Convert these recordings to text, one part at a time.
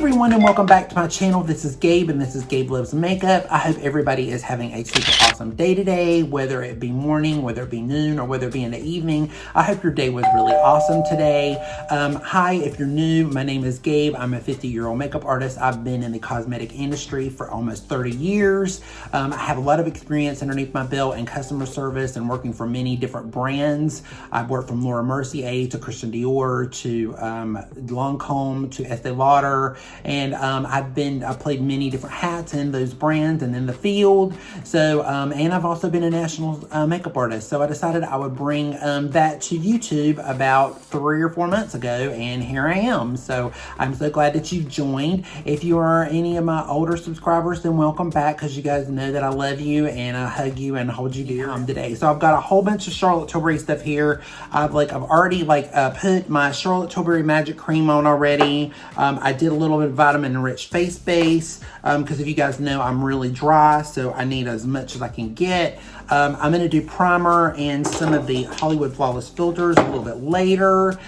everyone, and welcome back to my channel. This is Gabe, and this is Gabe Loves Makeup. I hope everybody is having a super awesome day today, whether it be morning, whether it be noon, or whether it be in the evening. I hope your day was really awesome today. Hi, if you're new, my name is Gabe. I'm a 50-year-old makeup artist. I've been in the cosmetic industry for almost 30 years. I have a lot of experience underneath my belt in customer service and working for many different brands. I've worked from Laura Mercier to Christian Dior to Lancome to Estee Lauder, and I've played many different hats in those brands and in the field. So, and I've also been a national makeup artist. So I decided I would bring that to YouTube about 3 or 4 months ago, and here I am. So I'm so glad that you've joined. If you are any of my older subscribers, then welcome back, because you guys know that I love you and I hug you and hold you dear today. So I've got a whole bunch of Charlotte Tilbury stuff here. I've already put my Charlotte Tilbury Magic Cream on already. I did a little bit of vitamin enriched face base because if you guys know, I'm really dry, so I need as much as I can get. I'm going to do primer and some of the Hollywood Flawless filters a little bit later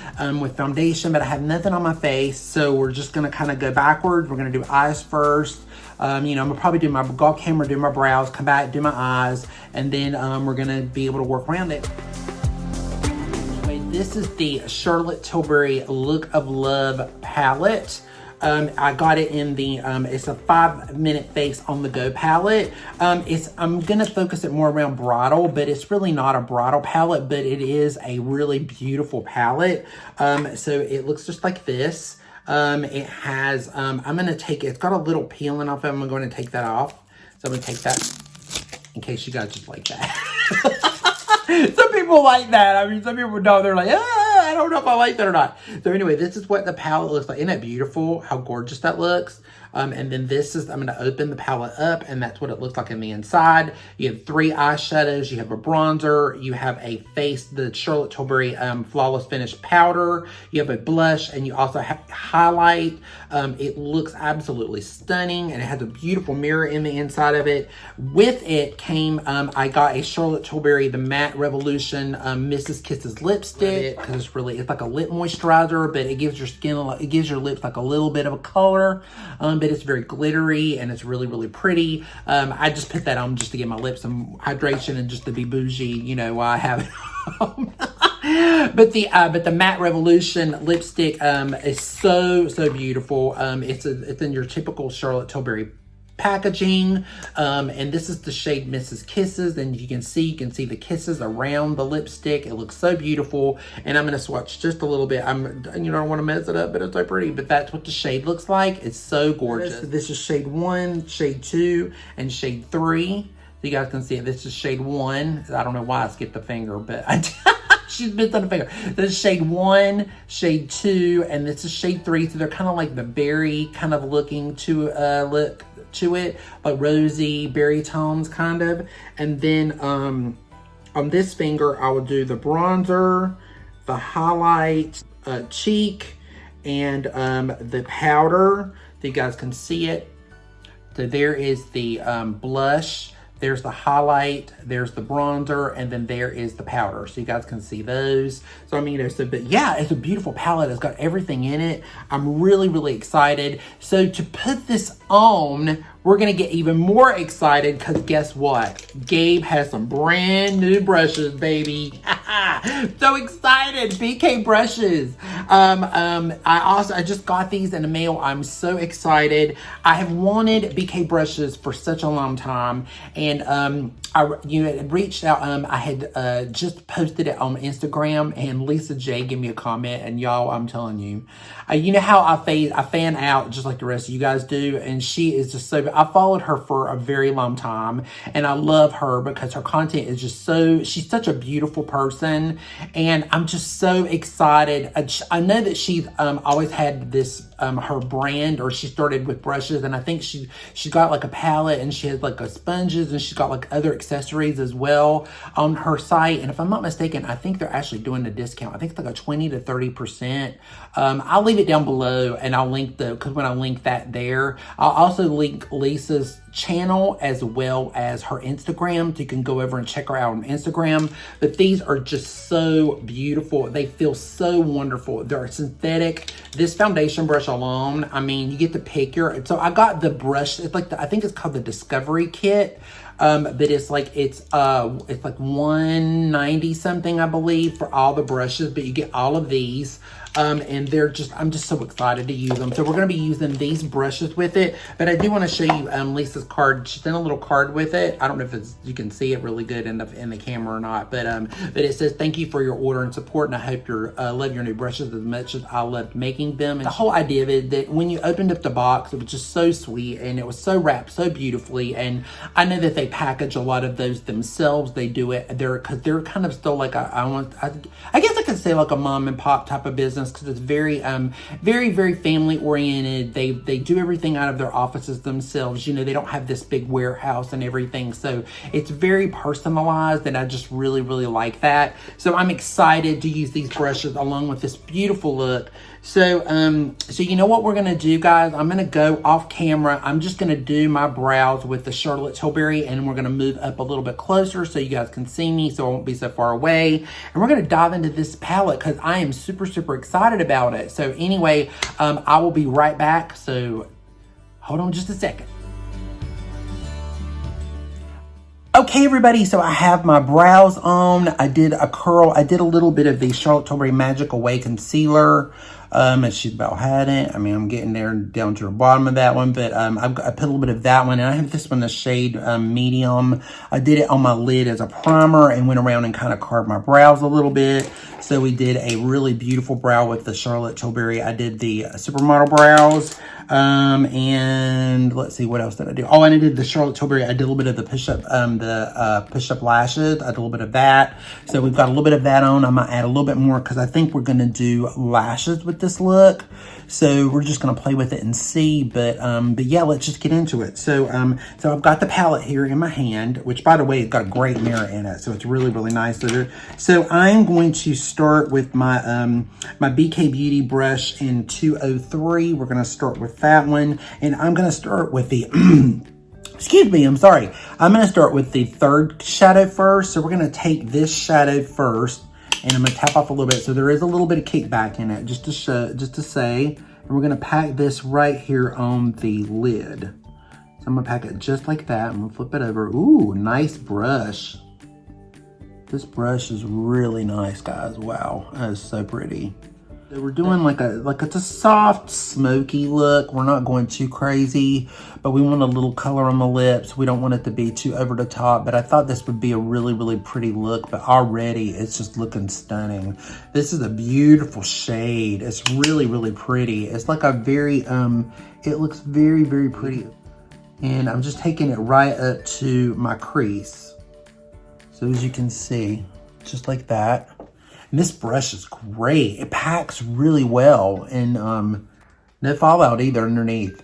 with foundation, but I have nothing on my face, so we're just going to kind of go backwards. We're going to do eyes first. I'm going to probably do my golf camera, do my brows, come back, do my eyes, and then we're going to be able to work around it. This is the Charlotte Tilbury Look of Love palette. I got it in the, it's a 5-minute face on the go palette. I'm gonna focus it more around bridal, but it's really not a bridal palette, but it is a really beautiful palette. So it looks just like this. It has, I'm gonna take it, it's got a little peeling off it. I'm going to take that off. So I'm gonna take that in case you guys just like that. Some people like that. I mean, some people don't. They're like, I don't know if I like that or not. So anyway, this is what the palette looks like. Isn't that beautiful? How gorgeous that looks. And then this is, I'm going to open the palette up, and that's what it looks like in the inside. You have 3 eyeshadows. You have a bronzer. You have a face, the Charlotte Tilbury Flawless Finish powder. You have a blush, and you also have highlight. It looks absolutely stunning, and it has a beautiful mirror in the inside of it. With it came, I got a Charlotte Tilbury, the Matte Revolution Mrs. Kisses lipstick, because it's like a lip moisturizer, but it gives your skin, it gives your lips like a little bit of a color. But it's very glittery and it's really, really pretty. I just put that on just to give my lips some hydration and just to be bougie, you know, while I have it on. But the Matte Revolution lipstick is so beautiful. It's in your typical Charlotte Tilbury packaging, and this is the shade Mrs. Kisses, and you can see the kisses around the lipstick. It looks so beautiful, and I'm going to swatch just a little bit. I don't want to mess it up, but it's so pretty. But that's what the shade looks like. It's so gorgeous. This is shade 1, shade 2, and shade 3. So you guys can see it. This is shade 1. I don't know why I skipped a finger, but I she's missed on a finger. This is shade 1, shade 2, and this is shade 3. So they're kind of like the berry kind of looking to it, like rosy berry tones kind of. And then on this finger I will do the bronzer, the highlight, cheek, and the powder, so you guys can see it. So there is the blush, there's the highlight, there's the bronzer, and then there is the powder. So you guys can see those. So I mean, but yeah, it's a beautiful palette. It's got everything in it. I'm really, really excited. So to put this on, we're going to get even more excited because guess what? Gabe has some brand new brushes, baby. So excited. BK brushes. I just got these in the mail. I'm so excited. I have wanted BK brushes for such a long time. And I had reached out. I had just posted it on Instagram, and LisaJ gave me a comment. And y'all, I'm telling you, you know how I fan out just like the rest of you guys do. And she is just so, I followed her for a very long time, and I love her because her content is just she's such a beautiful person, and I'm just so excited. I know that she's always had this, her brand, or she started with brushes, and I think she got like a palette, and she has like a sponges, and she's got like other accessories as well on her site. And if I'm not mistaken, I think they're actually doing a discount. I think it's like a 20 to 30%. I'll leave it down below, and I'll link because when I link that there, I'll also link Lisa's channel as well as her Instagram. So you can go over and check her out on Instagram. But these are just so beautiful. They feel so wonderful. They're synthetic. This foundation brush alone, I mean, you get to pick your, so I got the brush, it's like I think it's called the Discovery Kit. But it's like $190 something, I believe, for all the brushes, but you get all of these. And I'm just so excited to use them. So we're going to be using these brushes with it, but I do want to show you Lisa's card. She sent a little card with it. I don't know if you can see it really good in the camera or not, but it says, thank you for your order and support, and I hope you love your new brushes as much as I loved making them. And the whole idea of it, that when you opened up the box, it was just so sweet, and it was so wrapped so beautifully. And I know that they package a lot of those themselves. They do it because they're kind of still like I guess I could say like a mom and pop type of business, because it's very very family oriented. They do everything out of their offices themselves. You know, they don't have this big warehouse and everything, so it's very personalized, and I just really like that. So I'm excited to use these brushes along with this beautiful look. So you know what we're gonna do, guys? I'm gonna go off camera. I'm just gonna do my brows with the Charlotte Tilbury, and we're gonna move up a little bit closer so you guys can see me, so I won't be so far away. And we're gonna dive into this palette because I am super excited about it. So anyway, I will be right back. So hold on just a second. Okay, everybody, so I have my brows on. I did a curl. I did a little bit of the Charlotte Tilbury Magic Away Concealer. And she's about had it. I mean, I'm getting there down to the bottom of that one, but I put a little bit of that one, and I have this one, the shade medium. I did it on my lid as a primer and went around and kind of carved my brows a little bit. So we did a really beautiful brow with the Charlotte Tilbury. I did the supermodel brows. And let's see, what else did I do? Oh, and I did the Charlotte Tilbury. I did a little bit of the push-up lashes. I did a little bit of that. So we've got a little bit of that on. I'm gonna add a little bit more because I think we're gonna do lashes with this look. So we're just gonna play with it and see. But yeah, let's just get into it. So I've got the palette here in my hand, which, by the way, it's got a great mirror in it, so it's really nice. So I'm going to start with my my BK Beauty brush in 203. We're gonna start with that one, and I'm gonna start with the excuse me, I'm sorry. I'm gonna start with the third shadow first. So we're gonna take this shadow first, and I'm gonna tap off a little bit. So there is a little bit of kickback in it, just to say, and we're gonna pack this right here on the lid. So I'm gonna pack it just like that. I'm gonna flip it over. Ooh, nice brush. This brush is really nice, guys. Wow, that is so pretty. So we're doing like it's a soft, smoky look. We're not going too crazy, but we want a little color on the lips. We don't want it to be too over the top, but I thought this would be a really pretty look, but already it's just looking stunning. This is a beautiful shade. It's really pretty. It's like a very, it looks very pretty. And I'm just taking it right up to my crease. So as you can see, just like that. And this brush is great. It packs really well, and no fallout either underneath.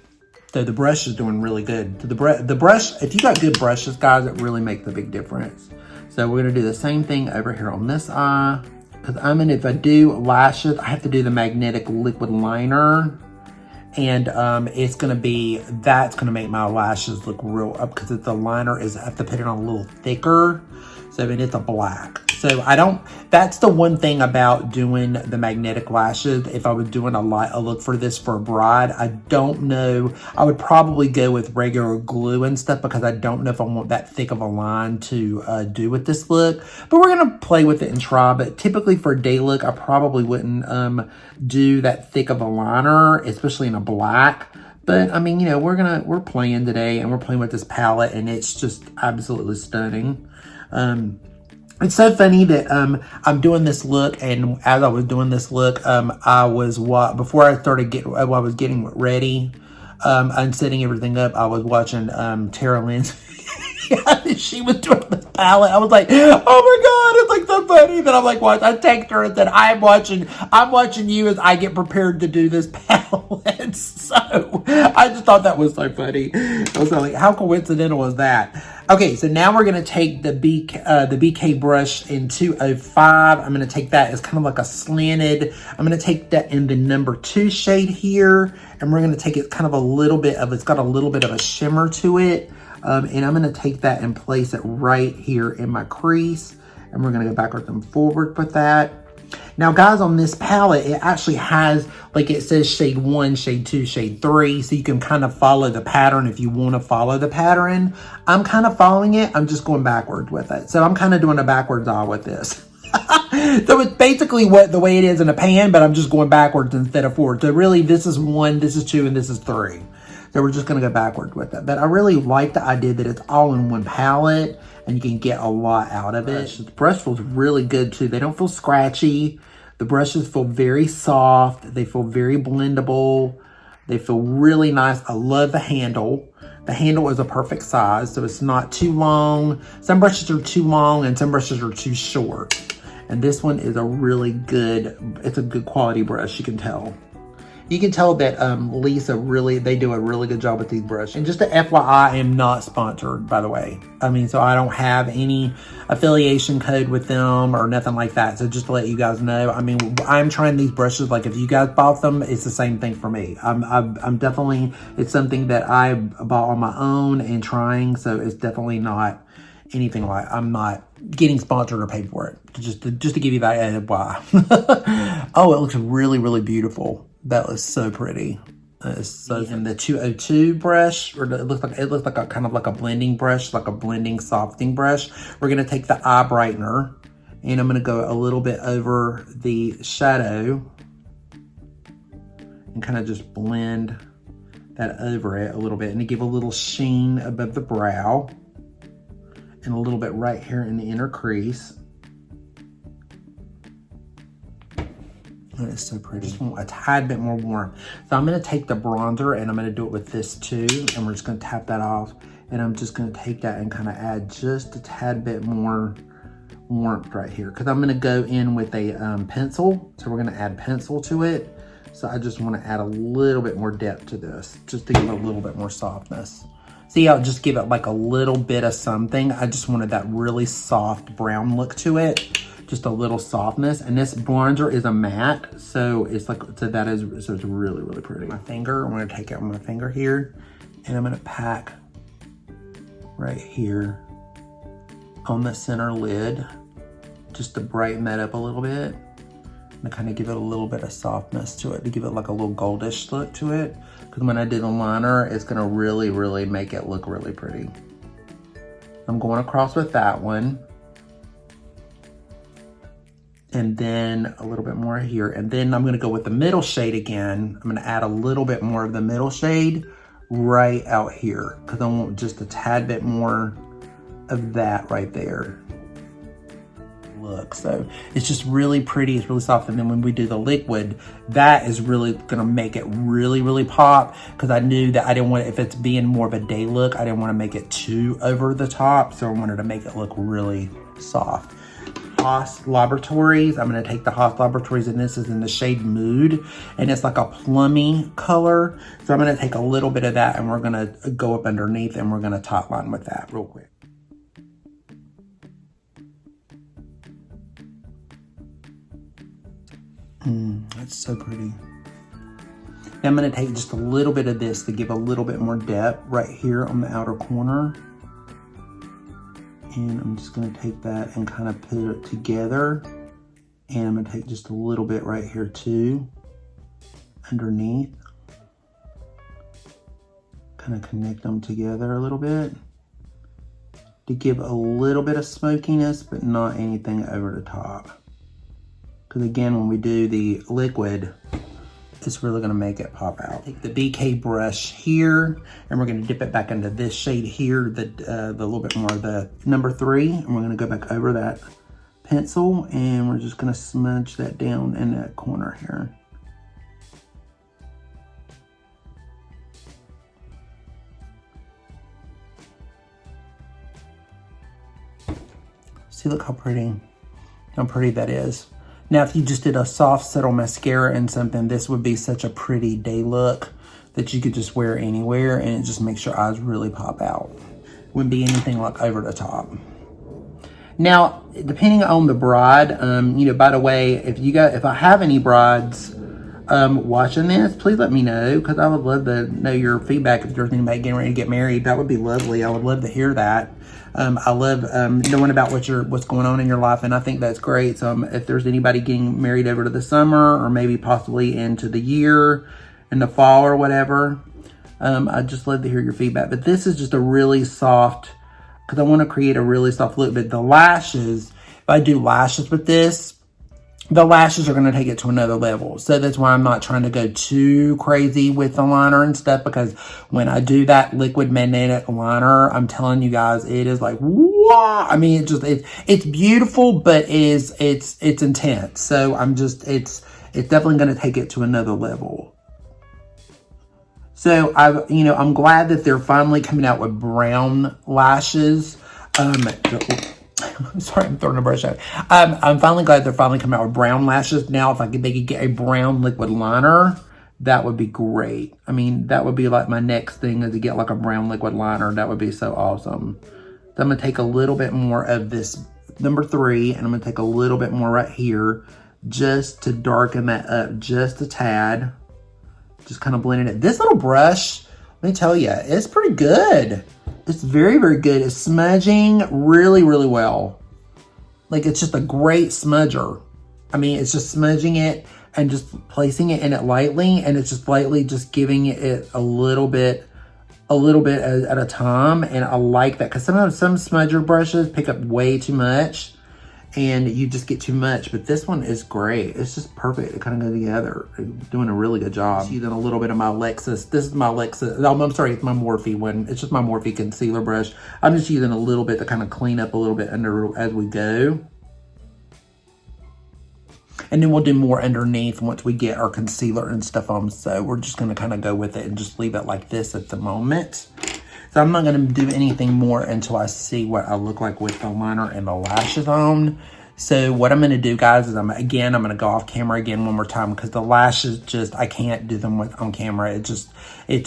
So the brush is doing really good. The brush, if you got good brushes, guys, it really makes a big difference. So we're gonna do the same thing over here on this eye, because if I do lashes, I have to do the magnetic liquid liner. And that's gonna make my lashes look real up, because the liner I have to put it on a little thicker. So it's a black. So that's the one thing about doing the magnetic lashes. If I was doing a look for this for a bride, I don't know. I would probably go with regular glue and stuff, because I don't know if I want that thick of a line to do with this look. But we're gonna play with it and try. But typically for a day look, I probably wouldn't do that thick of a liner, especially in a black. But I mean, you know, we're playing today, and we're playing with this palette, and it's just absolutely stunning. It's so funny that I'm doing this look, and as I was doing this look, before I was getting ready and setting everything up, I was watching Tara Lynn's she was doing the palette. I was like, oh my god, it's like so funny. That I'm like, what? I texted her and said, I'm watching you as I get prepared to do this palette. So I just thought that was so funny. I was like, how coincidental was that? Okay, so now we're gonna take the BK brush in 205. I'm gonna take that as kind of like a slanted. I'm gonna take that in the number 2 shade here, and we're gonna take it kind of a little bit of, it's got a little bit of a shimmer to it. And I'm gonna take that and place it right here in my crease. And we're gonna go backwards and forward with that. Now guys, on this palette, it actually has, like it says shade 1, shade 2, shade 3, so you can kind of follow the pattern if you want to follow the pattern. I'm kind of following it, I'm just going backwards with it. So I'm kind of doing a backwards eye with this. So it's basically the way it is in a pan, but I'm just going backwards instead of forward. So really, this is 1, this is 2, and this is 3. So we're just gonna go backwards with it. But I really like the idea that it's all in one palette and you can get a lot out of it. The brush feels really good too. They don't feel scratchy. The brushes feel very soft. They feel very blendable. They feel really nice. I love the handle. The handle is a perfect size, so it's not too long. Some brushes are too long and some brushes are too short. And this one is a really good, it's a good quality brush, you can tell. You can tell that Lisa they do a really good job with these brushes. And just a FYI, I am not sponsored, by the way. I mean, so I don't have any affiliation code with them or nothing like that. So just to let you guys know, I mean, I'm trying these brushes. Like if you guys bought them, it's the same thing for me. I'm definitely, it's something that I bought on my own and trying. So it's definitely not anything like, I'm not getting sponsored or paid for it. Just to give you that why. Oh, it looks really, really beautiful. That looks so pretty. So in the 202 brush, or it looks like a kind of like a blending brush, like a blending softening brush. We're gonna take the eye brightener, and I'm gonna go a little bit over the shadow, and kind of just blend that over it a little bit, and to give a little sheen above the brow, and a little bit right here in the inner crease. It's so pretty. Just want a tad bit more warm. So I'm going to take the bronzer and I'm going to do it with this too. And we're just going to tap that off. And I'm just going to take that and kind of add just a tad bit more warmth right here. Because I'm going to go in with a pencil. So we're going to add pencil to it. So I just want to add a little bit more depth to this. Just to give it a little bit more softness. See, I'll just give it like a little bit of something. I just wanted that really soft brown look to it. Just a little softness, and this bronzer is a matte, so it's like, so it's really, really pretty. My finger, I'm gonna take it with my finger here, and I'm gonna pack right here on the center lid, just to brighten that up a little bit, and to kind of give it a little bit of softness to it, to give it like a little goldish look to it, because when I do the liner, it's gonna really, really make it look really pretty. I'm going across with that one. And then a little bit more here. And then I'm gonna go with the middle shade again. I'm gonna add a little bit more of the middle shade right out here, because I want just a tad bit more of that right there. Look, so it's just really pretty, it's really soft. And then when we do the liquid, that is really gonna make it really, really pop, because I knew that I didn't want it, if it's being more of a day look, I didn't want to make it too over the top, so I wanted to make it look really soft. Haas Laboratories. I'm going to take the Haas Laboratories, and this is in the shade Mood, and it's like a plummy color. So I'm going to take a little bit of that, and we're going to go up underneath, and we're going to top line with that real quick. That's so pretty. Now I'm going to take just a little bit of this to give a little bit more depth right here on the outer corner. And I'm just gonna take that and kind of put it together. And I'm gonna take just a little bit right here too, underneath. Kind of connect them together a little bit to give a little bit of smokiness, but not anything over the top. Because again, when we do the liquid, it's really gonna make it pop out. Take the BK brush here, and we're gonna dip it back into this shade here, the little bit more of the number 3, and we're gonna go back over that pencil, and we're just gonna smudge that down in that corner here. See, look how pretty that is. Now, if you just did a soft, subtle mascara and something, this would be such a pretty day look that you could just wear anywhere, and it just makes your eyes really pop out. Wouldn't be anything like over the top. Now, depending on the bride, you know, by the way, if I have any brides watching this, please let me know, because I would love to know your feedback. If there's anybody getting ready to get married, that would be lovely. I would love to hear that. I love knowing about what's going on in your life, and I think that's great. So if there's anybody getting married over to the summer, or maybe possibly into the year, in the fall or whatever, I'd just love to hear your feedback. But this is just a really soft, because I want to create a really soft look. But the lashes, if I do lashes with this, the lashes are going to take it to another level. So that's why I'm not trying to go too crazy with the liner and stuff, because when I do that liquid magnetic liner, I'm telling you guys, it is like, wow. I mean, it's beautiful, but it's intense. So it's definitely going to take it to another level. So I'm glad that they're finally coming out with brown lashes. Sorry, I'm throwing a brush out. I'm finally glad they're finally coming out with brown lashes. Now, if they could get a brown liquid liner, that would be great. I mean, that would be like my next thing, is to get like a brown liquid liner. That would be so awesome. So I'm going to take a little bit more of this number 3, and I'm going to take a little bit more right here, just to darken that up just a tad. Just kind of blending it. This little brush, let me tell you, it's pretty good. It's very, very good. It's smudging really, really well. Like, it's just a great smudger. I mean, it's just smudging it and just placing it in it lightly, and it's just lightly just giving it a little bit at a time. And I like that, because sometimes some smudger brushes pick up way too much and you just get too much, but this one is great. It's just perfect. It kind of go together. Doing a really good job. Using a little bit of my Lexus. This is my Lexus. I'm sorry, it's my Morphe one. It's just my Morphe concealer brush. I'm just using a little bit to kind of clean up a little bit under as we go. And then we'll do more underneath once we get our concealer and stuff on. So we're just going to kind of go with it and just leave it like this at the moment. So I'm not going to do anything more until I see what I look like with the liner and the lashes on. So what I'm going to do, guys, is I'm going to go off camera again one more time, because the lashes I can't do them on camera. It's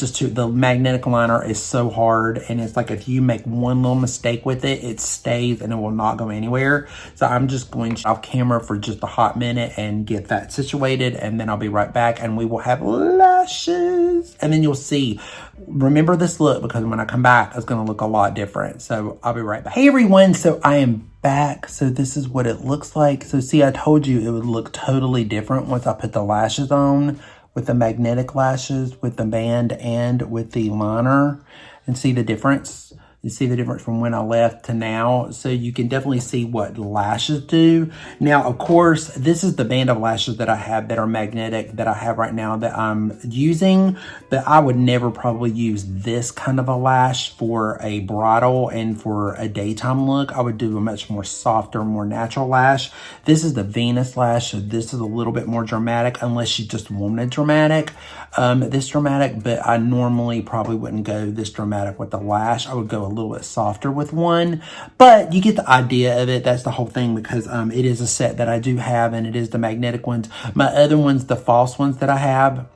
just too, the magnetic liner is so hard, and it's like if you make one little mistake with it, it stays and it will not go anywhere. So I'm just going to off camera for just a hot minute and get that situated, and then I'll be right back, and we will have lashes, and then you'll see. Remember this look, because when I come back, it's going to look a lot different. So I'll be right back. Hey everyone, so I am back. So this is what it looks like. So see, I told you it would look totally different once I put the lashes on, with the magnetic lashes, with the band, and with the liner. And see the difference? You see the difference from when I left to now. So you can definitely see what lashes do. Now, of course, this is the band of lashes that I have that are magnetic that I have right now that I'm using. But I would never probably use this kind of a lash for a bridal and for a daytime look. I would do a much more softer, more natural lash. This is the Venus lash. So this is a little bit more dramatic, unless you just wanted dramatic. This dramatic, but I normally probably wouldn't go this dramatic with the lash. I would go a little bit softer with one, but you get the idea of it. That's the whole thing, because it is a set that I do have, and it is the magnetic ones. My other ones, the false ones that I have,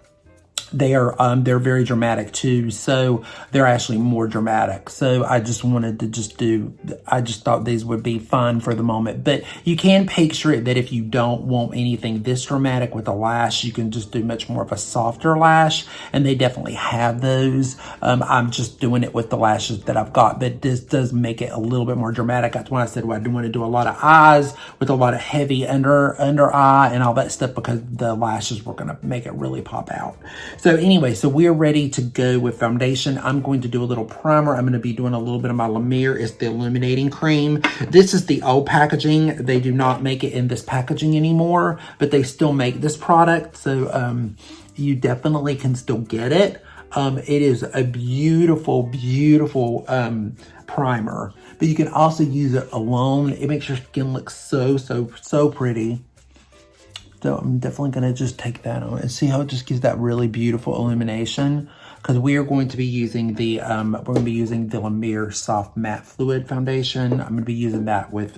they're very dramatic too, so they're actually more dramatic. So I just wanted to I just thought these would be fun for the moment. But you can picture it that if you don't want anything this dramatic with a lash, you can just do much more of a softer lash, and they definitely have those. I'm just doing it with the lashes that I've got, but this does make it a little bit more dramatic. That's why I said, well, I do want to do a lot of eyes with a lot of heavy under eye and all that stuff, because the lashes were going to make it really pop out. So anyway, so we're ready to go with foundation. I'm going to do a little primer. I'm going to be doing a little bit of my Mer. It's the Illuminating Cream. This is the old packaging. They do not make it in this packaging anymore, but they still make this product. So you definitely can still get it. It is a beautiful, beautiful primer, but you can also use it alone. It makes your skin look so, so, so pretty. So I'm definitely going to just take that on and see how it just gives that really beautiful illumination, because we are going to be using the Mer Soft Matte Fluid Foundation. I'm going to be using that with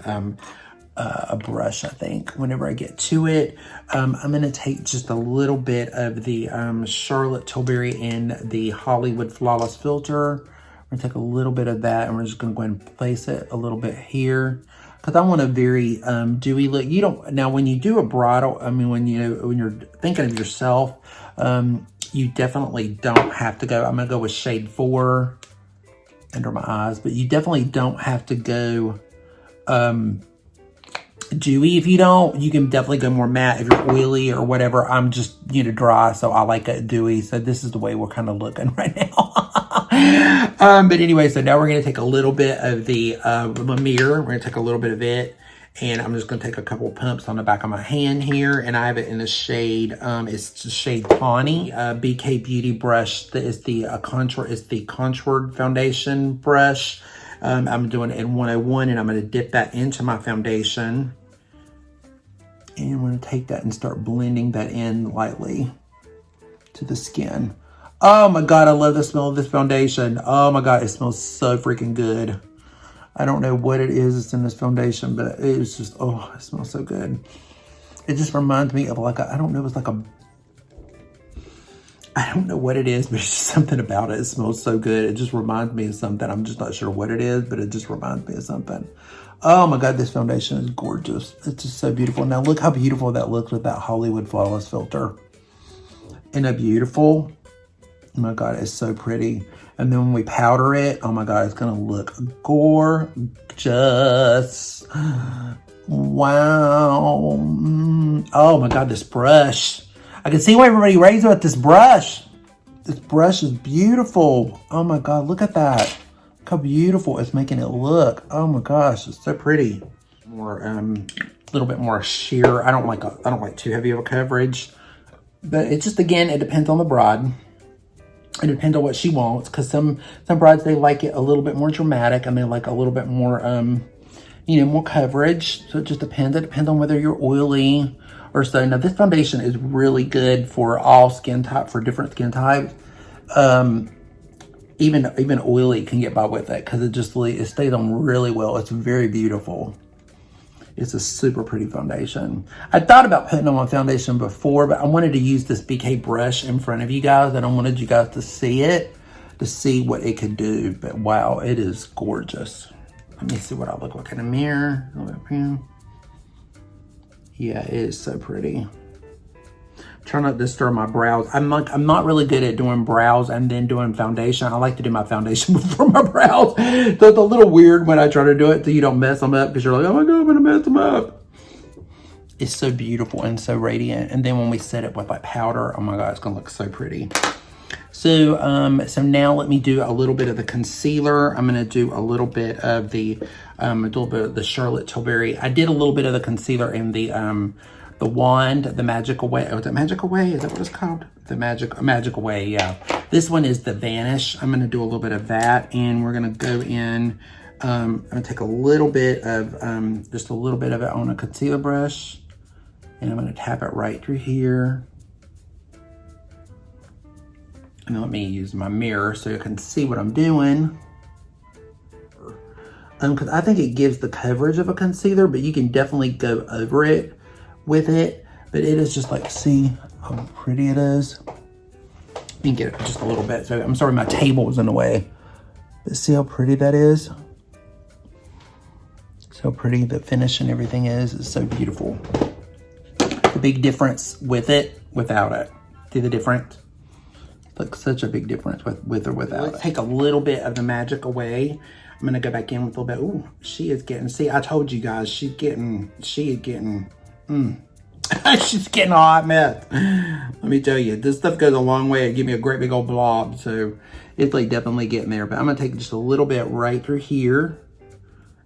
a brush, I think, whenever I get to it. I'm going to take just a little bit of the Charlotte Tilbury in the Hollywood Flawless Filter We're gonna take a little bit of that and we're just gonna go ahead and place it a little bit here. Because I want a very dewy look. You don't, now when you do a bridal, I mean, when you're thinking of yourself, you definitely don't have to go, I'm gonna go with shade 4 under my eyes, but you definitely don't have to go dewy. If you don't, you can definitely go more matte if you're oily or whatever. I'm just, dry, so I like it dewy. So this is the way we're kind of looking right now. But anyway, so now we're going to take a little bit of the mirror. We're going to take a little bit of it, and I'm just going to take a couple pumps on the back of my hand here, and I have it in the shade, it's the shade Tawny, BK Beauty brush. That is the contoured foundation brush. I'm doing it in 101, and I'm going to dip that into my foundation. And I'm going to take that and start blending that in lightly to the skin. Oh my God, I love the smell of this foundation. Oh my God, it smells so freaking good. I don't know what it is that's in this foundation, but it is just, oh, it smells so good. It just reminds me of like, I don't know what it is, but it's just something about it. It smells so good. It just reminds me of something. I'm just not sure what it is, but it just reminds me of something. Oh my God, this foundation is gorgeous. It's just so beautiful. Now look how beautiful that looks with that Hollywood Flawless filter. Isn't that beautiful? Oh my God, it's so pretty. And then when we powder it, oh my God, it's gonna look gorgeous. Wow. Oh my God, this brush. I can see why everybody raves about this brush. This brush is beautiful. Oh my God, look at that. Look how beautiful it's making it look. Oh my gosh, it's so pretty. More, a little bit more sheer. I don't like too heavy of a coverage, but it just, again, it depends on the bride. It depends on what she wants, because some brides, they like it a little bit more dramatic, and they like a little bit more, more coverage. So it just depends. It depends on whether you're oily or so. Now this foundation is really good for all skin type, for different skin types. Even oily can get by with it, because it stays on really well. It's very beautiful. It's a super pretty foundation. I thought about putting on my foundation before, but I wanted to use this BK brush in front of you guys, and I wanted you guys to see it, to see what it could do. But wow, it is gorgeous. Let me see what I look like in a mirror. Yeah, it is so pretty. Try not to disturb my brows. I'm not really good at doing brows and then doing foundation. I like to do my foundation before my brows. So it's a little weird when I try to do it so you don't mess them up, because you're like, oh my God, I'm gonna mess them up. It's so beautiful and so radiant. And then when we set it with like powder, oh my God, it's gonna look so pretty. So, so now let me do a little bit of the concealer. I'm gonna do a little bit of the Charlotte Tilbury. I did a little bit of the concealer in the wand, the Magic Away. Oh, is it Magic Away? Is that what it's called? The Magic Away, yeah. This one is the Vanish. I'm gonna do a little bit of that, and we're gonna go in. I'm gonna take a little bit of, just a little bit of it on a concealer brush, and I'm gonna tap it right through here. And then let me use my mirror so you can see what I'm doing. Because I think it gives the coverage of a concealer, but you can definitely go over it with it. But it is just like, see how pretty it is? You can get it just a little bit. So I'm sorry, my table was in the way. But see how pretty that is? So pretty, the finish and everything is so beautiful. The big difference with it, without it. See the difference? Like such a big difference with or without. Let's take a little bit of the Magic Away. I'm gonna go back in with a little bit. Ooh, she is getting, see, I told you guys, she's getting, she's getting a hot mess. Let me tell you, this stuff goes a long way. It give me a great big old blob. So it's like definitely getting there, but I'm gonna take just a little bit right through here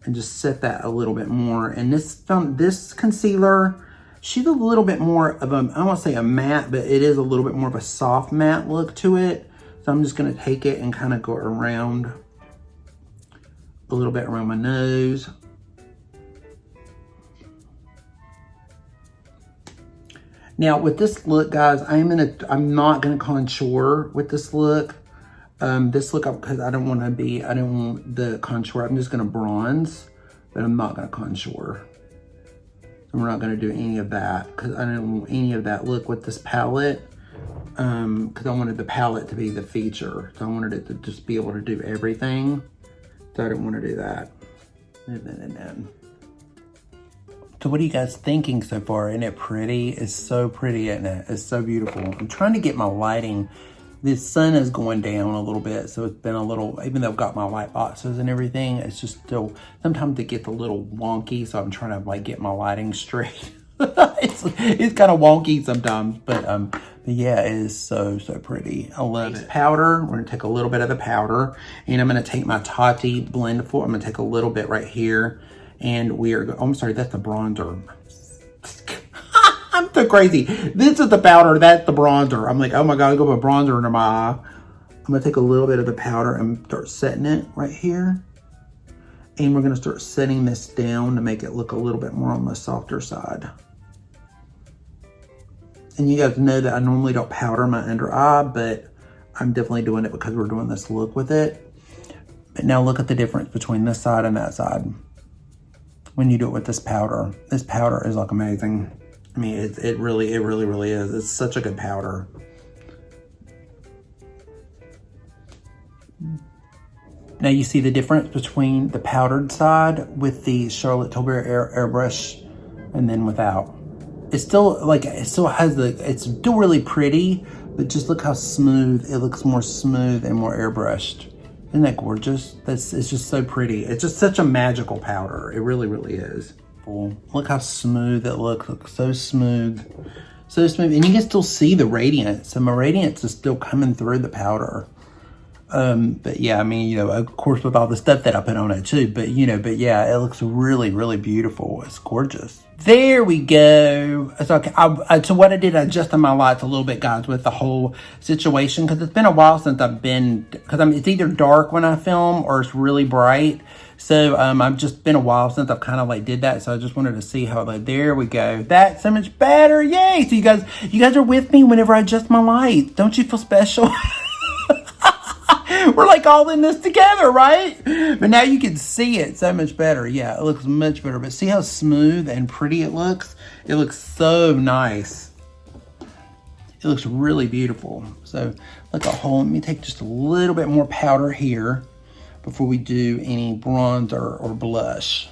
and just set that a little bit more. And this concealer, she's a little bit more of a, I don't want to say a matte, but it is a little bit more of a soft matte look to it. So I'm just going to take it and kind of go around a little bit around my nose. Now with this look, guys, I'm not going to contour with this look. Because I don't want the contour. I'm just going to bronze, but I'm not going to contour. And we're not going to do any of that because I don't want any of that look with this palette. because I wanted the palette to be the feature. So I wanted it to just be able to do everything. So I didn't want to do that. And then. So what are you guys thinking so far? Isn't it pretty? It's so pretty, isn't it? It's so beautiful. I'm trying to get my lighting. The sun is going down a little bit, so it's been a little, even though I've got my light boxes and everything, it's just still, sometimes it gets a little wonky, so I'm trying to like get my lighting straight. it's kind of wonky sometimes, but yeah, it is so pretty. I love it. Powder, we're gonna take a little bit of the powder, and I'm gonna take my Tawny blend for, I'm gonna take a little bit right here, and we are, oh, I'm sorry, that's the bronzer. I'm so crazy. This is the powder, that's the bronzer. I'm like, oh my God, I go put bronzer under my eye. I'm gonna take a little bit of the powder and start setting it right here. And we're gonna start setting this down to make it look a little bit more on the softer side. And you guys know that I normally don't powder my under eye, but I'm definitely doing it because we're doing this look with it. But now look at the difference between this side and that side. When you do it with this powder is like amazing. I mean, it really is. It's such a good powder. Now you see the difference between the powdered side with the Charlotte Tilbury airbrush and then without. It's still like, it's still really pretty, but just look how smooth. It looks more smooth and more airbrushed. Isn't that gorgeous? It's just so pretty. It's just such a magical powder. It really is. Look how smooth it looks. Looks so smooth. So smooth. And you can still see the radiance. And my radiance is still coming through the powder. But yeah, I mean, you know, of course with all the stuff that I put on it too. But you know, but yeah, it looks really beautiful. It's gorgeous. There we go. So, so what I did, I adjusted my lights a little bit, guys, with the whole situation. Because it's been a while since I've been, because it's either dark when I film or it's really bright. So I've just been a while since I've kind of like did that. So I just wanted to see how, like, there we go. That's so much better. Yay. So you guys are with me whenever I adjust my lights. Don't you feel special? We're like all in this together, right? But now you can see it so much better. Yeah, it looks much better. But see how smooth and pretty it looks? It looks so nice. It looks really beautiful. So look, let me take just a little bit more powder here before we do any bronzer or blush.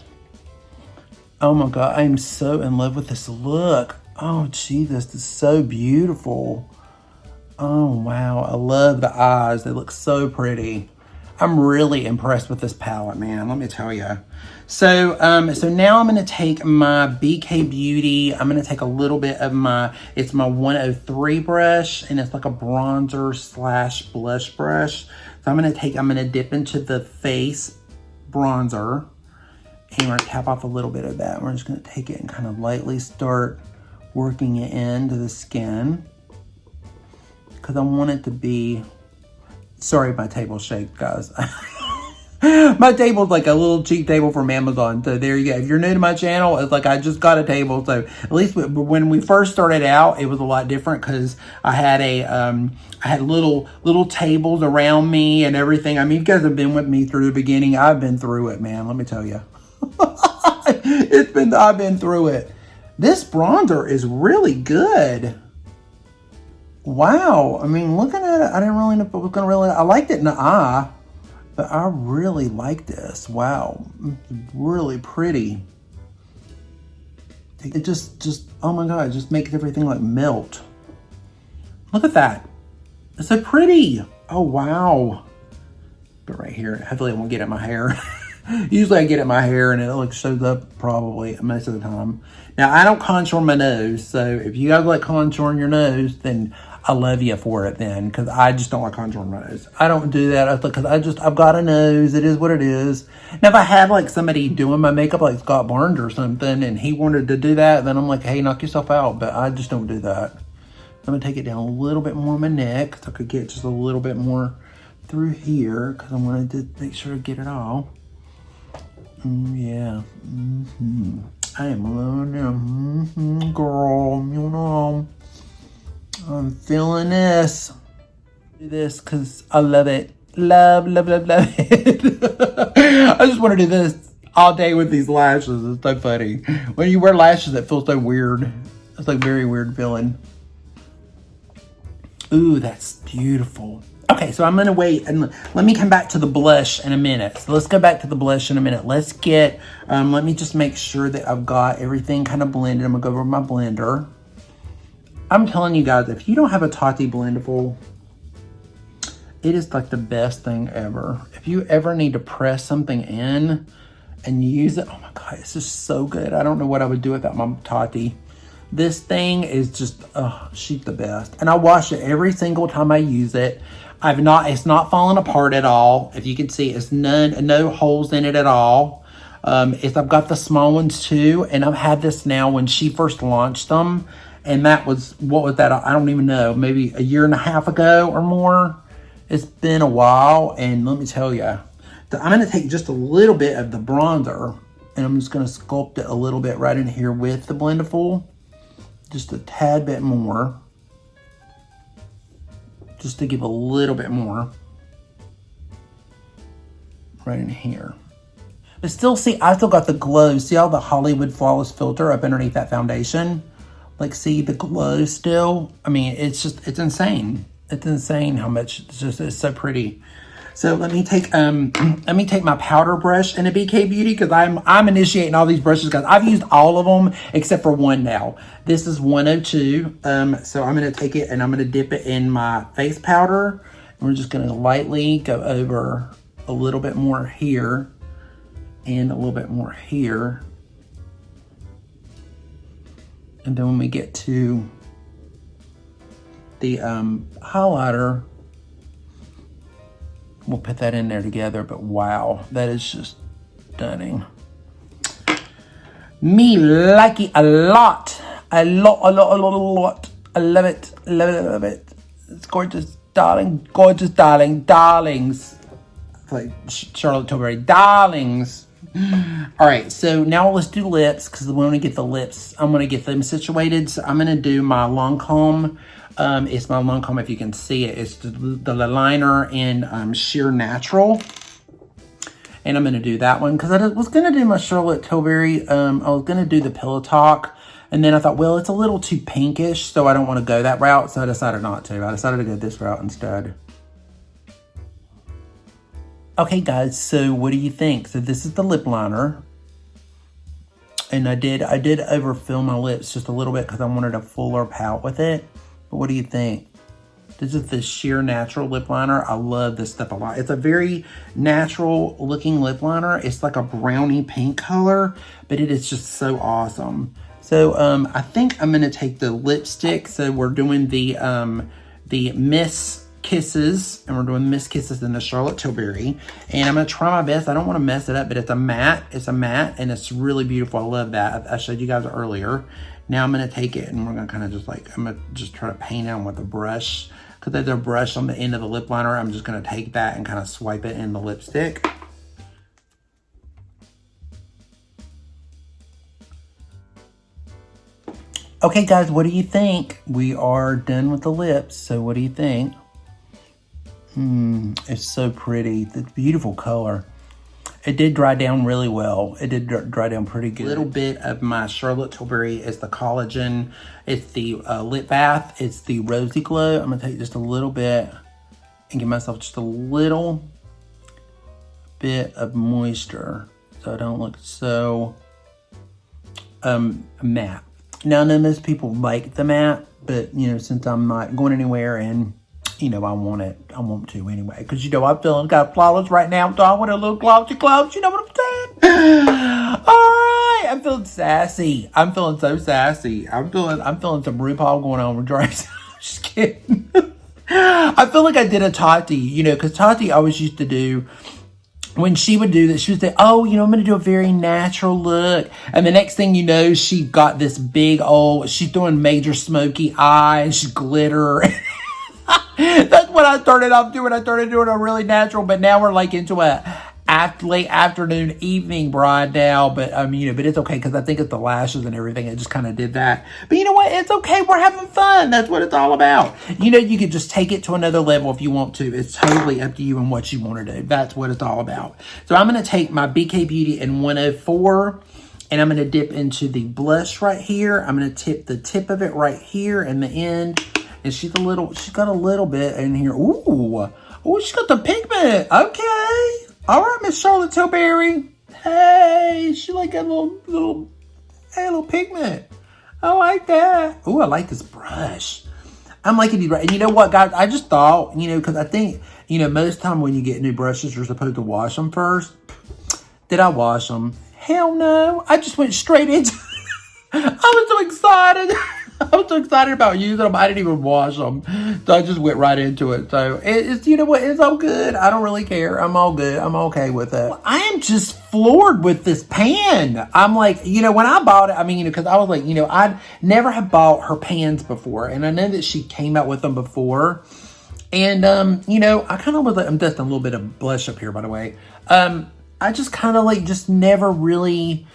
Oh my God, I am so in love with this look. Oh gee, this is so beautiful. Oh wow, I love the eyes. They look so pretty. I'm really impressed with this palette, man. Let me tell you. So, so now I'm gonna take my BK Beauty. I'm gonna take a little bit of it's my 103 brush, and it's like a bronzer / blush brush. So I'm gonna dip into the face bronzer, and we're gonna tap off a little bit of that. We're just gonna take it and kind of lightly start working it into the skin. Because I want it to be, sorry, my table shaked, guys. My table's like a little cheap table from Amazon. So there you go. If you're new to my channel, it's like I just got a table. So at least when we first started out, it was a lot different because I had I had little tables around me and everything. I mean, you guys have been with me through the beginning. I've been through it, man. Let me tell you. I've been through it. This bronzer is really good. Wow, I mean, looking at it, I didn't really know if it was gonna I liked it in the eye, but I really like this. Wow, it's really pretty. It just, oh my God, it just makes everything like melt. Look at that. It's so pretty. Oh, wow. But right here, hopefully I won't get it in my hair. Usually I get it in my hair and it shows up probably most of the time. Now, I don't contour my nose, so if you guys like contouring your nose, then I love you for it then, because I just don't like contouring my nose. I don't do that because I've got a nose. It is what it is. Now, if I had like somebody doing my makeup like Scott Barnes or something and he wanted to do that, then I'm like, hey, knock yourself out. But I just don't do that. I'm going to take it down a little bit more on my neck so I could get just a little bit more through here because I wanted to make sure to get it all. Yeah. I am loving it. Girl, you know. I'm feeling this. Do this because I love it. Love it. I just want to do this all day with these lashes. It's so funny. When you wear lashes, it feels so weird. It's like very weird feeling. Ooh, that's beautiful. Okay, so I'm gonna wait and let me come back to the blush in a minute. So let's go back to the blush in a minute. Let's get, let me just make sure that I've got everything kind of blended. I'm gonna go over my blender. I'm telling you guys, if you don't have a Tawny blendable, it is like the best thing ever. If you ever need to press something in and use it, oh my God, it's just so good. I don't know what I would do without my Tawny. This thing is just, oh, she's the best. And I wash it every single time I use it. It's not falling apart at all. If you can see, it's no holes in it at all. I've got the small ones too, and I've had this now when she first launched them. And that was, what was that? I don't even know, maybe a year and a half ago or more. It's been a while, and let me tell you, I'm gonna take just a little bit of the bronzer, and I'm just gonna sculpt it a little bit right in here with the blendable. Just a tad bit more. Just to give a little bit more. Right in here. But still, see, I still got the glow. See all the Hollywood Flawless filter up underneath that foundation? Like, see the glow still? I mean, it's insane. It's insane how much, it's so pretty. So let me take my powder brush in a BK Beauty, because I'm initiating all these brushes, guys. I've used all of them except for one now. This is 102. So I'm gonna take it and I'm gonna dip it in my face powder. And we're just gonna lightly go over a little bit more here and a little bit more here. And then when we get to the highlighter, we'll put that in there together. But wow, that is just stunning. Me like it a lot. A lot. I love it. Love it. It's gorgeous, darling. Gorgeous, darling. Darlings. It's like Charlotte Tilbury. Darlings. All right, so now let's do lips, because we want to get the lips. I'm going to get them situated. So I'm going to do my Lancome. It's my Lancome, if you can see it. It's the liner in Sheer Natural. And I'm going to do that one, because I was going to do my Charlotte Tilbury. I was going to do the Pillow Talk. And then I thought, well, it's a little too pinkish, so I don't want to go that route. So I decided not to. I decided to go this route instead. Okay, guys, so what do you think? So this is the lip liner. And I did overfill my lips just a little bit because I wanted a fuller pout with it. But what do you think? This is the Sheer Natural lip liner. I love this stuff a lot. It's a very natural looking lip liner. It's like a brownie pink color, but it is just so awesome. So I think I'm gonna take the lipstick. So we're doing the Miss Kisses, and we're doing Miss Kisses in the Charlotte Tilbury. And I'm gonna try my best. I don't want to mess it up, but it's a matte. It's a matte, and it's really beautiful. I love that. I showed you guys earlier. Now I'm gonna take it, and we're gonna kind of just like, I'm gonna just try to paint it on with a brush, because there's a brush on the end of the lip liner. I'm just gonna take that and kind of swipe it in the lipstick. Okay, guys, what do you think? We are done with the lips, so what do you think? It's so pretty. It's a beautiful color. It did dry down really well. It did dry down pretty good. A little bit of my Charlotte Tilbury is the collagen. It's the lip bath. It's the Rosy Glow. I'm going to take just a little bit and give myself just a little bit of moisture so I don't look so matte. Now, I know most people like the matte, but, you know, since I'm not going anywhere and, you know, I want to anyway. Because, you know, I'm feeling kind of flawless right now, so I want a little glossy gloss. You know what I'm saying? All right. I'm feeling sassy. I'm feeling so sassy. I'm feeling some RuPaul going on with Drace. Just kidding. I feel like I did a Tawny, you know, because Tawny always used to do, when she would do this, she would say, oh, you know, I'm going to do a very natural look. And the next thing you know, she got this big old, she's doing major smoky eyes, glitter. That's what I started off doing. I started doing a really natural, but now we're like into a late afternoon, evening bride now. But you know, but it's okay because I think it's the lashes and everything. It just kind of did that. But you know what? It's okay. We're having fun. That's what it's all about. You know, you could just take it to another level if you want to. It's totally up to you and what you want to do. That's what it's all about. So I'm going to take my BK Beauty in 104. And I'm going to dip into the blush right here. I'm going to tip the tip of it right here in the end. And she's got a little bit in here. Ooh, she's got the pigment. Okay. All right, Miss Charlotte Tilbury. Hey, she like got a little pigment. I like that. Ooh, I like this brush. I'm liking these. And you know what, guys? I just thought, because I think, most time when you get new brushes, you're supposed to wash them first. Did I wash them? Hell no. I just went straight into I was so excited. I was so excited about using them. I didn't even wash them. So I just went right into it. So it's, you know what? It's all good. I don't really care. I'm all good. I'm okay with it. I am just floored with this pan. I'm like, when I bought it, because I was like, I'd never have bought her pans before. And I know that she came out with them before. And, I kind of was like, I'm dusting a little bit of blush up here, by the way. I just kind of just never really,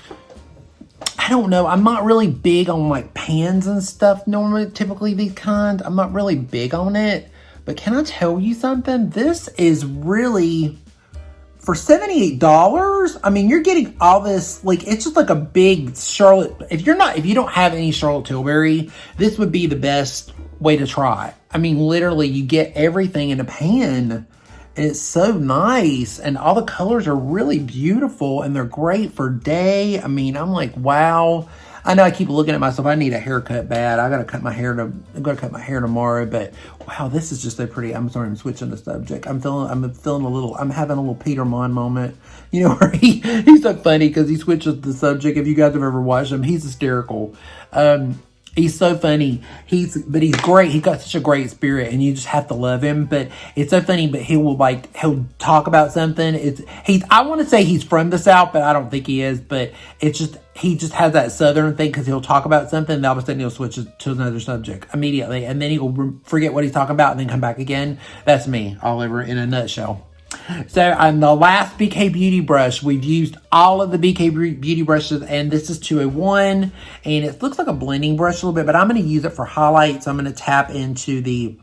I don't know. I'm not really big on pans and stuff. Normally, typically these kinds, I'm not really big on it. But can I tell you something? This is really, for $78, you're getting all this, it's just like a big Charlotte. If you don't have any Charlotte Tilbury, this would be the best way to try. Literally you get everything in a pan. And it's so nice. And all the colors are really beautiful. And they're great for day. I'm like, wow. I know I keep looking at myself. I need a haircut bad. I'm going to cut my hair tomorrow. But wow, this is just so pretty. I'm sorry, I'm switching the subject. I'm having a little Peter Mon moment. Where he's so funny because he switches the subject. If you guys have ever watched him, he's hysterical. He's so funny. He's great. He's got such a great spirit and you just have to love him. But it's so funny, but he'll talk about something. I want to say he's from the South, but I don't think he is. But he just has that Southern thing because he'll talk about something and all of a sudden he'll switch to another subject immediately. And then he'll forget what he's talking about and then come back again. That's me all over in a nutshell. So on the last BK Beauty brush, we've used all of the BK Beauty brushes, and this is 201, and it looks like a blending brush a little bit, but I'm going to use it for highlights. I'm going to tap into the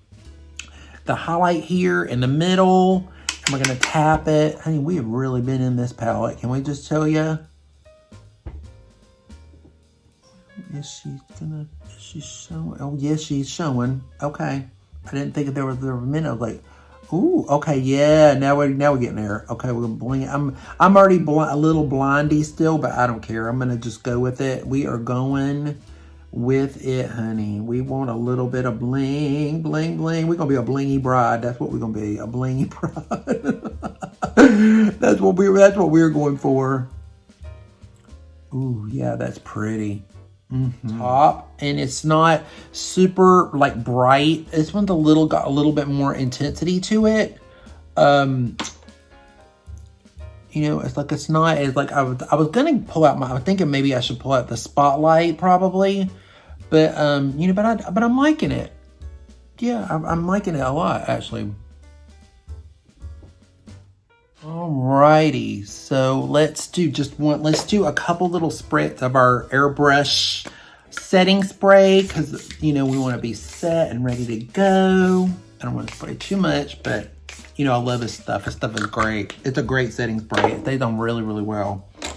highlight here in the middle, and we're going to tap it. Honey, we have really been in this palette. Can we just tell you? Is she showing? Oh, yes, she's showing. Okay. I didn't think there was a minute. I was like, ooh, okay, yeah. Now we're getting there. Okay, we're gonna bling it. I'm already a little blindy still, but I don't care. I'm gonna just go with it. We are going with it, honey. We want a little bit of bling, bling, bling. We're gonna be a blingy bride. That's what we're gonna be, a blingy bride. That's what we're going for. Ooh, yeah, that's pretty. Top, and it's not super bright. This one's got a little bit more intensity to it. It's not as I was gonna pull out I was thinking maybe I should pull out the spotlight probably, but but I'm liking it. Yeah, I'm liking it a lot actually. Alrighty, so let's do a couple little spritz of our airbrush setting spray because we want to be set and ready to go. I don't want to spray too much, but I love this stuff. This stuff is great. It's a great setting spray. It stays on really, really well. So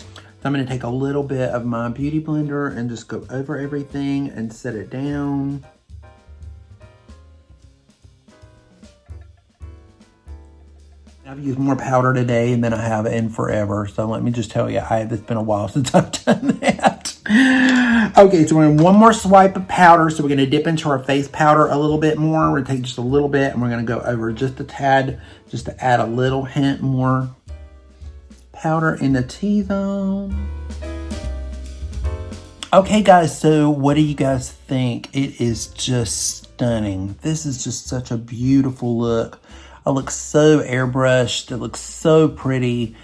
I'm going to take a little bit of my beauty blender and just go over everything and set it down. I've used more powder today than I have in forever. So let me just tell you, it's been a while since I've done that. Okay, so we're going to one more swipe of powder. So we're going to dip into our face powder a little bit more. We're going to take just a little bit and we're going to go over just a tad, just to add a little hint more powder in the T-zone. Okay, guys, so what do you guys think? It is just stunning. This is just such a beautiful look. It looks so airbrushed. It looks so pretty.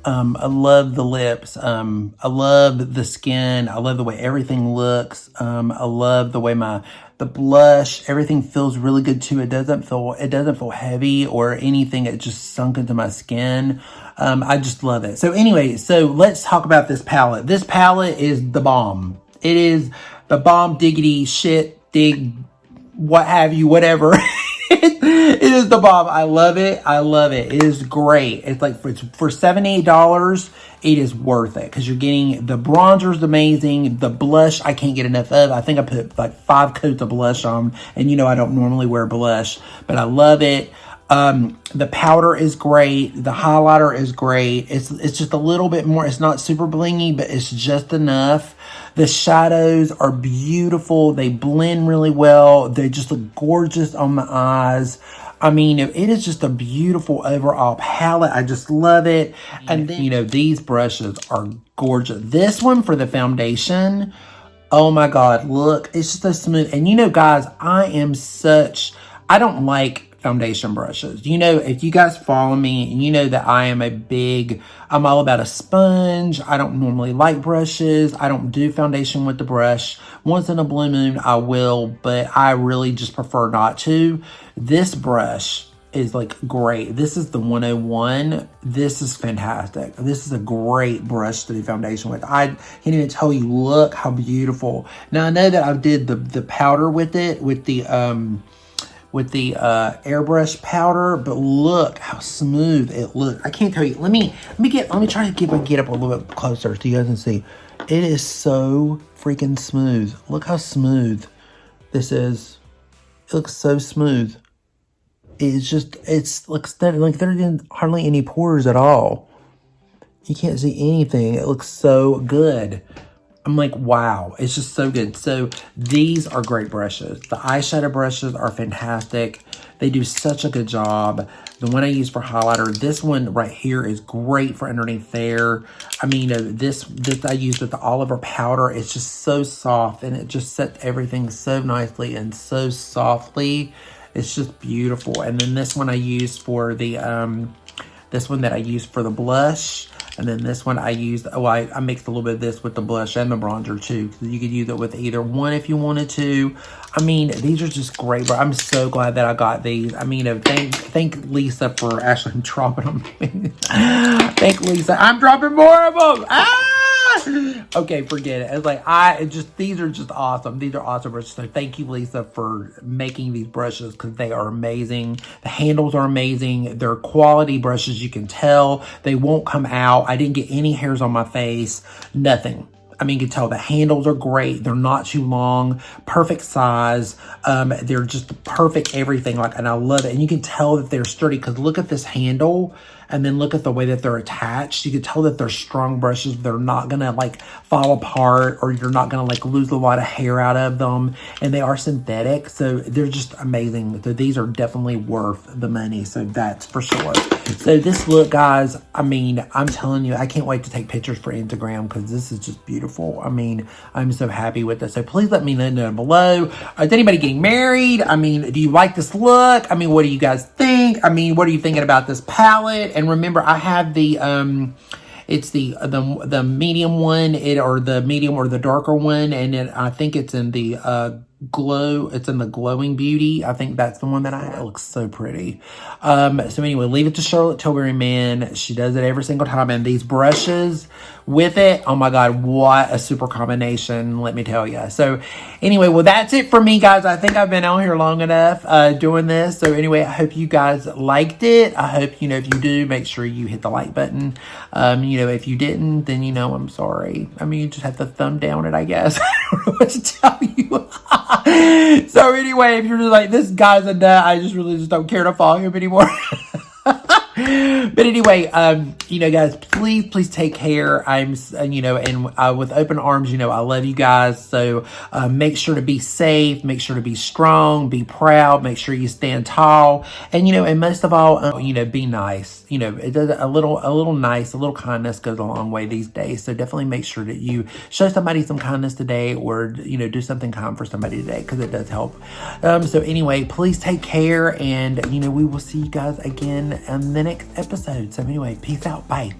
I love the lips. I love the skin. I love the way everything looks. I love the way the blush, everything feels really good too. It doesn't feel heavy or anything. It just sunk into my skin. I just love it. So anyway, let's talk about this palette. This palette is the bomb. It is the bomb diggity shit, dig, what have you, whatever. It is the bomb. I love it. I love it. It is great. It's like for $78, it is worth it because you're getting the bronzer's amazing. The blush I can't get enough of. I think I put like 5 coats of blush on, and you know I don't normally wear blush, but I love it. The powder is great. The highlighter is great. It's just a little bit more. It's not super blingy, but it's just enough. The shadows are beautiful. They blend really well. They just look gorgeous on the eyes. I mean, it is just a beautiful overall palette. I just love it. And then, you know, these brushes are gorgeous. This one for the foundation, oh my God, look, it's just so smooth. And you know, guys, I don't like foundation brushes. You know, if you guys follow me, you know that I'm all about a sponge. I don't normally like brushes. I don't do foundation with the brush. Once in a blue moon, I will, but I really just prefer not to. This brush is like great. This is the 101. This is fantastic. This is a great brush to do foundation with. I can't even tell you, look how beautiful. Now I know that I did the powder with it, with the airbrush powder, but look how smooth it looks. I can't tell you. Let me try to get up a little bit closer so you guys can see. It is so freaking smooth. Look how smooth this is. It looks so smooth. It's like there isn't hardly any pores at all. You can't see anything. It looks so good. I'm like, wow, it's just so good. So these are great brushes. The eyeshadow brushes are fantastic. They do such a good job. The one I use for highlighter, this one right here is great for underneath there. I mean, this I used with the Oliver powder. It's just so soft and it just sets everything so nicely and so softly. It's just beautiful. And then this one I used for the, this one that I used for the blush. And then this one I used, I mixed a little bit of this with the blush and the bronzer too. So you could use it with either one if you wanted to. I mean, these are just great. But I'm so glad that I got these. I mean, thank Lisa for actually dropping them. Thank Lisa. I'm dropping more of them. Ah! Okay, forget it. It's like, these are just awesome. These are awesome brushes. So thank you, Lisa, for making these brushes because they are amazing. The handles are amazing. They're quality brushes. You can tell they won't come out. I didn't get any hairs on my face. Nothing. I mean, you can tell the handles are great. They're not too long, perfect size. They're just perfect everything. And I love it. And you can tell that they're sturdy because look at this handle. And then look at the way that they're attached. You can tell that they're strong brushes. They're not going to fall apart or you're not going to lose a lot of hair out of them. And they are synthetic. So they're just amazing. So these are definitely worth the money. So that's for sure. So this look, guys, I mean, I'm telling you, I can't wait to take pictures for Instagram because this is just beautiful. I mean, I'm so happy with this. So please let me know down below. Is anybody getting married? I mean, do you like this look? I mean, what do you guys think? I mean, what are you thinking about this palette? And remember, I have the it's the medium one, or the medium or the darker one, and I think it's in the glow. It's in the glowing beauty. I think that's the one that I have. It looks so pretty. So anyway, leave it to Charlotte Tilbury, man. She does it every single time. And these brushes with it, oh my God, what a super combination, let me tell you. So anyway, well, that's it for me, guys. I think I've been out here long enough doing this. So anyway, I hope you guys liked it. I hope, you know, if you do, make sure you hit the like button. You know, if you didn't, then, you know, I'm sorry. I mean, you just have to thumb down it, I guess. I don't know what to tell you. So anyway, if you're just like, this guy's a nut, I just really just don't care to follow him anymore. But anyway, you know, guys, please take care. I'm, you know, and with open arms, you know, I love you guys. So make sure to be safe, make sure to be strong, be proud, make sure you stand tall, and, you know, and most of all, you know, be nice. You know, it does a little kindness goes a long way these days. So definitely make sure that you show somebody some kindness today, or, you know, do something kind for somebody today, because it does help. So anyway, please take care, and, you know, we will see you guys again in the next episode. So anyway, peace out. Bye.